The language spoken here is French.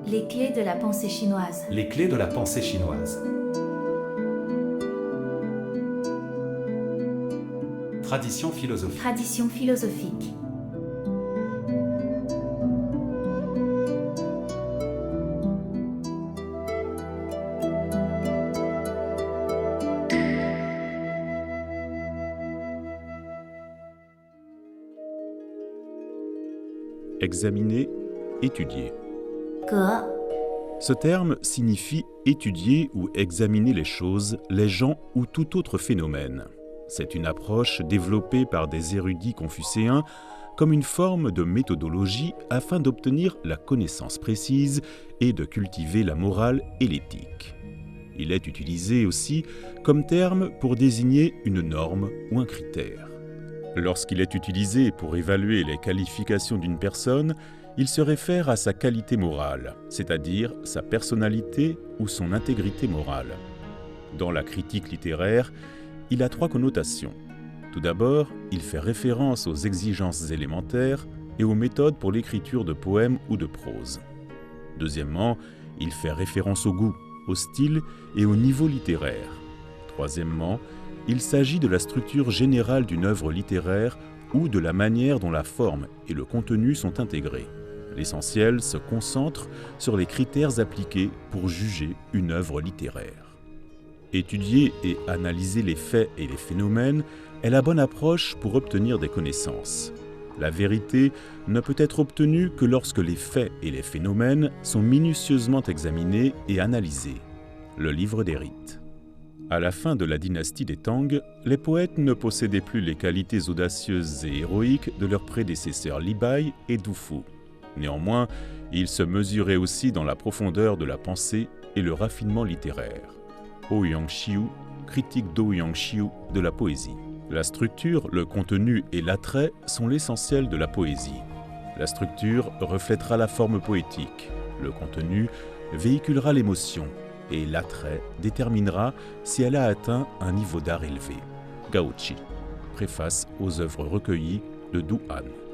Les clés de la pensée chinoise. Les clés de la pensée chinoise. Tradition philosophique. Tradition philosophique. Examiner, étudier. Ge. Ce terme signifie étudier ou examiner les choses, les gens ou tout autre phénomène. C'est une approche développée par des érudits confucéens comme une forme de méthodologie afin d'obtenir la connaissance précise et de cultiver la morale et l'éthique. Il est utilisé aussi comme terme pour désigner une norme ou un critère. Lorsqu'il est utilisé pour évaluer les qualifications d'une personne, il se réfère à sa qualité morale, c'est-à-dire sa personnalité ou son intégrité morale. Dans la critique littéraire, il a trois connotations. Tout d'abord, il fait référence aux exigences élémentaires et aux méthodes pour l'écriture de poèmes ou de prose. Deuxièmement, il fait référence au goût, au style et au niveau littéraire. Troisièmement, il s'agit de la structure générale d'une œuvre littéraire ou de la manière dont la forme et le contenu sont intégrés. L'essentiel se concentre sur les critères appliqués pour juger une œuvre littéraire. Étudier et analyser les faits et les phénomènes est la bonne approche pour obtenir des connaissances. La vérité ne peut être obtenue que lorsque les faits et les phénomènes sont minutieusement examinés et analysés. Le livre des rites. À la fin de la dynastie des Tang, les poètes ne possédaient plus les qualités audacieuses et héroïques de leurs prédécesseurs Li Bai et Du Fu. Néanmoins, ils se mesuraient aussi dans la profondeur de la pensée et le raffinement littéraire. Ouyang Xiu, critique d'Ouyang Xiu de la poésie. La structure, le contenu et l'attrait sont l'essentiel de la poésie. La structure reflètera la forme poétique. Le contenu véhiculera l'émotion. Et l'attrait déterminera si elle a atteint un niveau d'art élevé. Gao Qi, préface aux œuvres recueillies de Du Han.